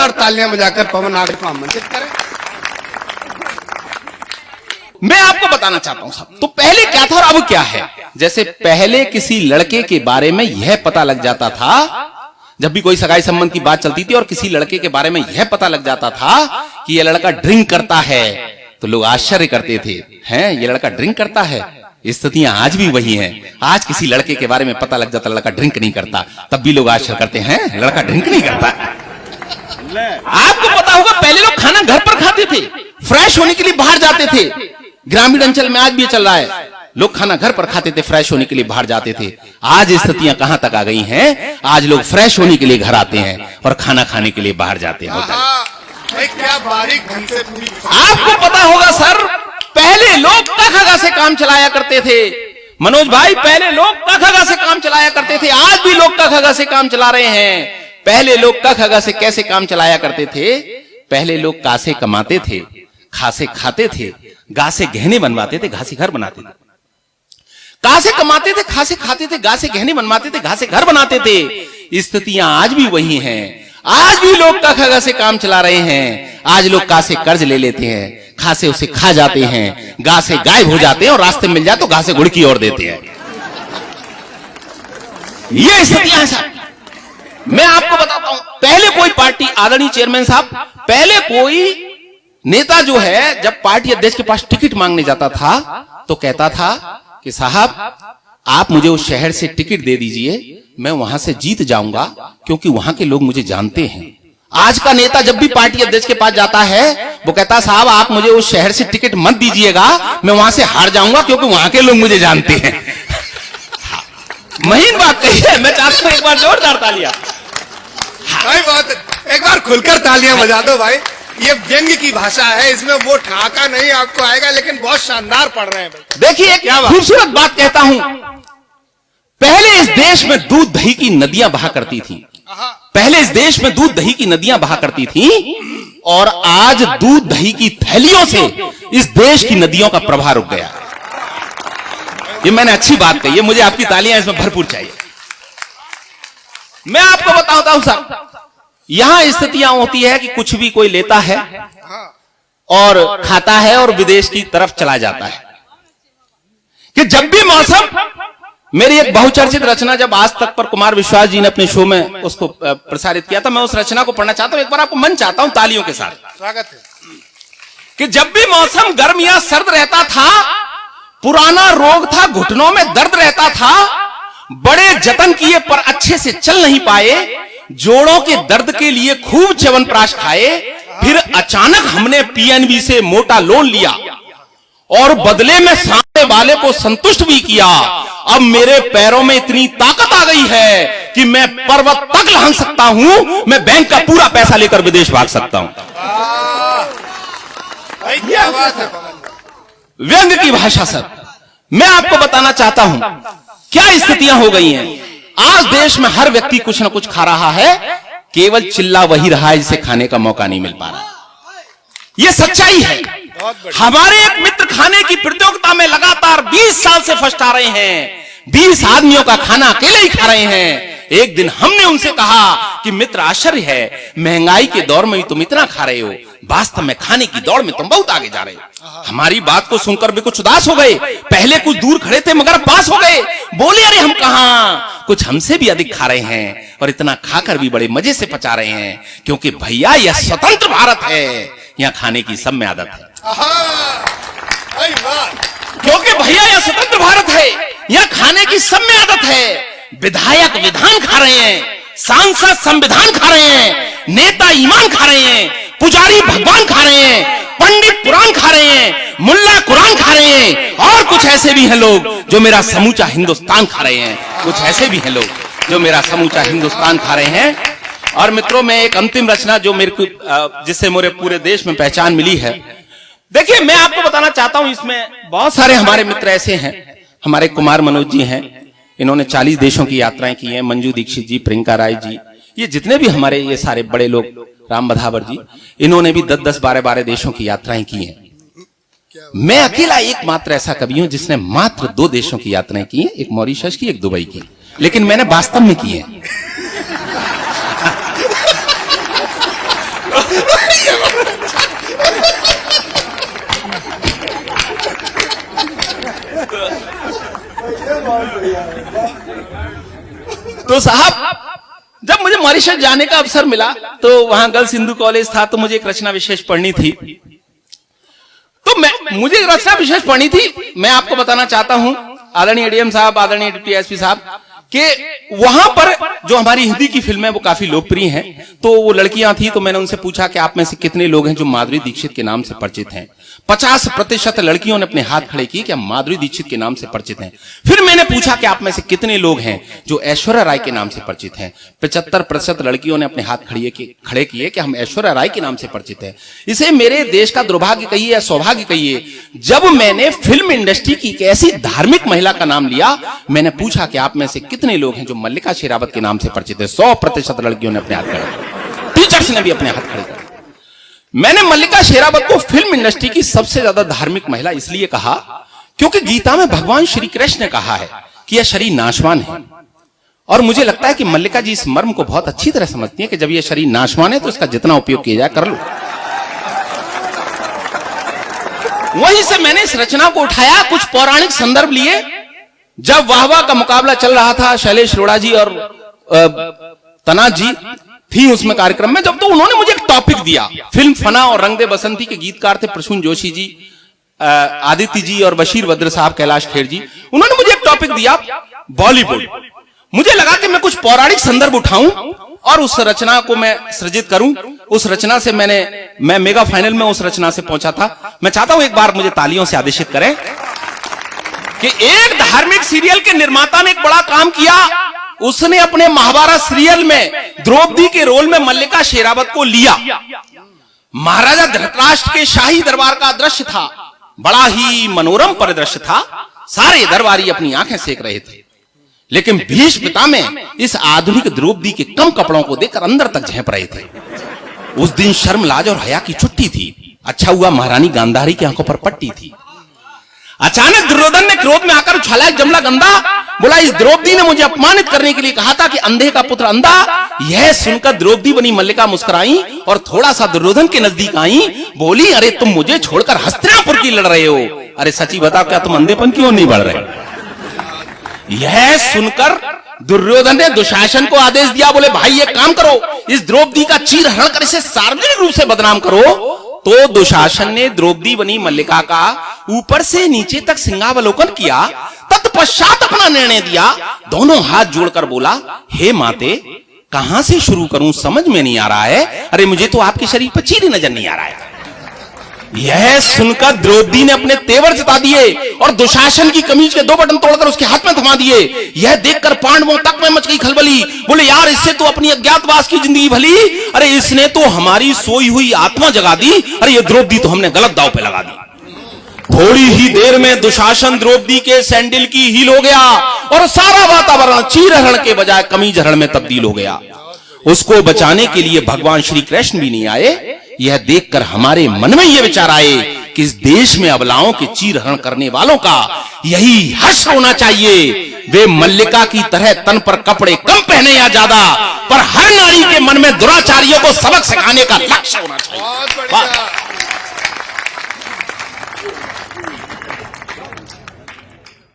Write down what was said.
जोरदार तालियां बजाकर पवन आगे को आमंत्रित करें। मैं आपको बताना चाहता हूं साहब, तो पहले क्या था और अब क्या है। जैसे पहले किसी लड़के के बारे में यह पता लग जाता था, जब भी कोई सगाई संबंध की बात चलती थी और किसी लड़के के बारे में यह पता लग जाता था कि यह लड़का ड्रिंक करता है, तो लोग आश्चर्य करते थे, हैं ये लड़का ड्रिंक करता है। स्थितियां आज भी वही हैं। आज किसी लड़के के बारे में पता लग जाता लड़का ड्रिंक नहीं करता, तब भी लोग आश्चर्य करते हैं लड़का ड्रिंक नहीं करता। आपको पता होगा पहले लोग खाना घर पर खाते थे, फ्रेश होने के लिए बाहर जाते थे। ग्रामीण अंचल में आज भी चल रहा है, लोग खाना घर पर खाते थे, फ्रेश होने के लिए बाहर जाते थे। आज स्थितियां कहां तक आ गई हैं, आज लोग फ्रेश होने के लिए घर आते हैं और खाना खाने के लिए बाहर जाते हैं। क्या बारीक ढंग से पूरी। आपको पता होगा सर, पहले लोग क से काम चलाया करते थे। मनोज भाई, पहले लोग क से काम चलाया करते थे, आज भी लोग क से काम चला रहे हैं। पहले लोग क से कैसे काम चलाया करते थे। पहले लोग का से कमाते थे, खा से खाते थे, गा से गहने बनवाते थे, घा से घर बनाते थे। का से कमाते थे, खा से खाते थे, गा से गहने बनवाते थे, घा से घर बनाते थे। स्थितियां आज भी वही हैं। आज भी लोग का से काम चला रहे हैं। आज लोग का से कर्ज ले लेते हैं, खा से उसे खा जाते हैं, गा से गायब हो जाते हैं और रास्ते मिल जाए तो गा से गुड़की और देते हैं। ये स्थितियां साहब, मैं आपको बताता हूं। पहले कोई पार्टी, आदरणीय चेयरमैन साहब, पहले कोई नेता जो है जब पार्टी अध्यक्ष के पास टिकट मांगने जाता था तो कहता था कि साहब आप मुझे उस शहर से टिकट दे दीजिए, मैं वहां से जीत जाऊंगा क्योंकि वहां के लोग मुझे जानते हैं। आज का नेता जब भी पार्टी अध्यक्ष के पास जाता है वो कहता है साहब आप मुझे उस शहर से टिकट मत दीजिएगा, मैं वहां से हार जाऊंगा क्योंकि वहां के लोग मुझे जानते हैं। महीन बात कही है, मैं चाहता हूं एक बार जोरदार तालियां। भाई बहुत, एक बार खुलकर तालियां बजा दो भाई। ये व्यंग्य की भाषा है, इसमें वो ठाका नहीं आपको आएगा, लेकिन बहुत शानदार पढ़ रहे हैं भाई। देखिए एक खूबसूरत बात कहता हूं, पहले इस देश में दूध दही की नदियां बहा करती थी। पहले इस देश में दूध दही की नदियां बहा करती थी और आज दूध दही की थैलियों से इस देश की नदियों का प्रवाह रुक गया। ये मैंने अच्छी बात कही है, मुझे आपकी तालियां इसमें भरपूर चाहिए। मैं आपको बताता हूं सर, यहां स्थितियां होती है कि कुछ भी कोई लेता है और खाता है और विदेश की तरफ चला जाता है। कि जब भी मौसम, मेरी एक बहुचर्चित रचना जब आज तक पर कुमार विश्वास जी ने अपने शो में उसको प्रसारित किया था, मैं उस रचना को पढ़ना चाहता हूं, एक बार आपको मन चाहता हूं तालियों के साथ। स्वागत है। कि जब भी मौसम गर्म या सर्द रहता था, पुराना रोग था, घुटनों में दर्द रहता था, बड़े जतन किए पर अच्छे से चल नहीं पाए, जोड़ों के दर्द के लिए खूब च्यवनप्राश खाए, फिर अचानक हमने पीएनबी से मोटा लोन लिया और बदले में सामने वाले को संतुष्ट भी किया। अब मेरे पैरों में इतनी ताकत आ गई है कि मैं पर्वत तक लंघ सकता हूं, मैं बैंक का पूरा पैसा लेकर विदेश भाग सकता हूं। क्या बात है। व्यंग्य की भाषा सर, मैं आपको बताना चाहता हूं क्या स्थितियां हो गई हैं। आज देश में हर व्यक्ति कुछ ना कुछ खा रहा है, केवल चिल्ला वही रहा है जिसे खाने का मौका नहीं मिल पा रहा। यह सच्चाई है। हमारे एक मित्र खाने की प्रतियोगिता में लगातार 20 साल से फर्स्ट आ रहे हैं, 20 आदमियों का खाना अकेले ही खा रहे हैं। एक दिन हमने उनसे कहा कि मित्र आश्चर्य है, महंगाई के दौर में भी तुम इतना खा रहे हो, वास्तव में खाने की दौड़ में तुम बहुत आगे जा रहे हो। हमारी बात को सुनकर भी कुछ उदास हो गए। पहले कुछ दूर खड़े थे मगर पास हो गए, बोले अरे हम कहां, कुछ हमसे भी अधिक खा रहे हैं और इतना खाकर भी बड़े मजे से पचा रहे हैं, क्योंकि भैया यह स्वतंत्र भारत है, यहाँ खाने की सब में आदत है। क्योंकि भैया यह स्वतंत्र भारत है, यहाँ खाने की सब में आदत है। विधायक विधान खा रहे हैं, सांसद संविधान खा रहे हैं, नेता ईमान खा रहे हैं, पुजारी भगवान खा रहे हैं, पंडित पुराण खा रहे हैं, मुल्ला कुरान खा रहे हैं, और कुछ ऐसे भी हैं लोग जो मेरा समूचा हिंदुस्तान खा रहे हैं। कुछ ऐसे भी हैं लोग जो मेरा समूचा हिंदुस्तान खा रहे हैं। और मित्रों, में एक अंतिम रचना जो मेरे को, जिससे मेरे पूरे देश में पहचान मिली है। देखिए, मैं आपको बताना चाहता हूं, इसमें बहुत सारे हमारे मित्र ऐसे हैं। हमारे कुमार मनोज जी हैं, इन्होंने 40 देशों की यात्राएं की हैं। मंजू दीक्षित जी, प्रियंका राय जी, ये जितने भी हमारे ये सारे बड़े लोग, राम बधावर जी, इन्होंने भी 10-10, 12-12 देशों की यात्राएं की हैं। मैं अकेला एकमात्र ऐसा कवि हूं जिसने मात्र 2 देशों की यात्राएं की हैं, एक मॉरिशस की, एक दुबई की, लेकिन मैंने वास्तव में की है। तो साहब, जब मुझे मॉरिशस जाने का अवसर मिला तो वहां गर्ल्स हिंदू कॉलेज था, तो मुझे एक रचना विशेष पढ़नी थी। तो मुझे एक रचना विशेष पढ़नी थी। मैं आपको बताना चाहता हूं, आदरणीय एडीएम साहब, आदरणीय डिप्टी एसपी साहब, कि वहां पर जो हमारी हिंदी की फिल्में वो काफी लोकप्रिय हैं। तो वो लड़कियां थी, तो मैंने उनसे पूछा कि आप में से कितने लोग हैं जो माधुरी दीक्षित के नाम से परिचित हैं। 50% लड़कियों ने अपने हाथ खड़े किए कि हम माधुरी दीक्षित के नाम से परिचित हैं। फिर मैंने पूछा कि आप में से कितने लोग हैं जो ऐश्वर्या राय के नाम से परिचित हैं। 75% लड़कियों ने अपने हाथ खड़े किए कि हम ऐश्वर्या राय के नाम से परिचित हैं। इसे मेरे देश का दुर्भाग्य कहिए या सौभाग्य कहिए, जब मैंने फिल्म इंडस्ट्री की एक ऐसी धार्मिक महिला का नाम लिया, मैंने पूछा कि आप में से कितने लोग हैं जो मल्लिका शेरावत के नाम से परिचित है। 100% लड़कियों ने अपने हाथ खड़े, टीचर्स ने भी अपने हाथ खड़े किए। मैंने मल्लिका शेरावत को फिल्म इंडस्ट्री की सबसे ज्यादा धार्मिक महिला इसलिए कहा क्योंकि गीता में भगवान श्री कृष्ण ने कहा है कि यह शरीर नाशवान है, और मुझे लगता है कि मल्लिका जी इस मर्म को बहुत अच्छी तरह समझती है कि जब यह शरीर नाशवान है तो इसका जितना उपयोग किया जाए कर लो। वहीं से मैंने इस रचना को उठाया, कुछ पौराणिक संदर्भ लिए। जब वाहवा का मुकाबला चल रहा था, शैलेश अरोड़ा जी और तनाज जी थी उसमें कार्यक्रम में, जब तो उन्होंने मुझे एक टॉपिक दिया। फिल्म फना और रंग दे बसंती के गीतकार थे प्रसून जोशी जी, आदित्य जी और बशीर बद्र साहब, कैलाश खेर जी। उन्होंने मुझे एक टॉपिक दिया, बॉलीवुड। मुझे लगा कि मैं कुछ पौराणिक संदर्भ उठाऊं और उस रचना को मैं सृजित करूं। उस रचना से मैं मेगा फाइनल में उस रचना से पहुंचा था। मैं चाहता हूं एक बार मुझे तालियों से आदेशित करें कि एक धार्मिक सीरियल के निर्माता ने एक बड़ा काम किया। उसने अपने महाभारत सीरियल में द्रौपदी के रोल में मल्लिका शेरावत को लिया। महाराजा धृतराष्ट्र के शाही दरबार का दृश्य था, बड़ा ही मनोरम परिदृश्य था। सारे दरबारी अपनी आंखें सेक रहे थे, लेकिन भीष्म पितामह इस आधुनिक द्रौपदी के कम कपड़ों को देखकर अंदर तक झेंप रहे थे। उस दिन शर्म, लाज और हया की छुट्टी थी। अच्छा हुआ महारानी गांधारी की आंखों पर पट्टी थी। अचानक दुर्योधन ने क्रोध में आकर उछाला एक जमला गंदा, बोला इस द्रौपदी ने मुझे अपमानित करने के लिए कहा था कि अंधे का पुत्र अंधा। यह सुनकर द्रौपदी बनी मल्लिका मुस्कुराई और थोड़ा सा दुर्योधन के नजदीक आई, बोली अरे तुम मुझे छोड़कर हस्तिनापुर की लड़ रहे हो। अरे सच्ची बताओ, क्या तुम अंधेपन क्यों नहीं बढ़ रहे? यह सुनकर दुर्योधन ने दुशासन को आदेश दिया, बोले भाई एक काम करो, इस द्रौपदी का चीरहरण कर इसे सार्वजनिक रूप से बदनाम करो। तो दुशासन ने द्रौपदी बनी मल्लिका का ऊपर से नीचे तक सिंहावलोकन किया, तत्पश्चात अपना निर्णय दिया। दोनों हाथ जोड़कर बोला, हे माते, कहां से शुरू करूं समझ में नहीं आ रहा है। अरे मुझे तो आपके शरीर पर चीर नजर नहीं आ रहा है। यह सुनकर द्रौपदी ने अपने तेवर जता दिए और दुशासन की कमीज के 2 बटन तोड़कर उसके हाथ में थमा दिए। यह देखकर पांडवों तक में मच गई खलबली। बोले यार, इससे तो अपनी अज्ञातवास की जिंदगी भली। अरे इसने तो हमारी सोई हुई आत्मा जगा दी। अरे ये द्रौपदी तो हमने गलत दांव पे लगा दी। थोड़ी ही देर में दुशासन द्रौपदी के सैंडल की हील हो गया और सारा वातावरण चीरहरण के बजाय कमीजहरण में तब्दील हो गया। उसको बचाने के लिए भगवान श्री कृष्ण भी नहीं आए। यह देखकर हमारे मन में यह विचार आए कि इस देश में अबलाओं के चीरहरण करने वालों का यही हर्ष होना चाहिए। वे मल्लिका की तरह तन पर कपड़े कम पहने या ज्यादा, पर हर नारी के मन में दुराचारियों को सबक सिखाने का लक्ष्य होना चाहिए।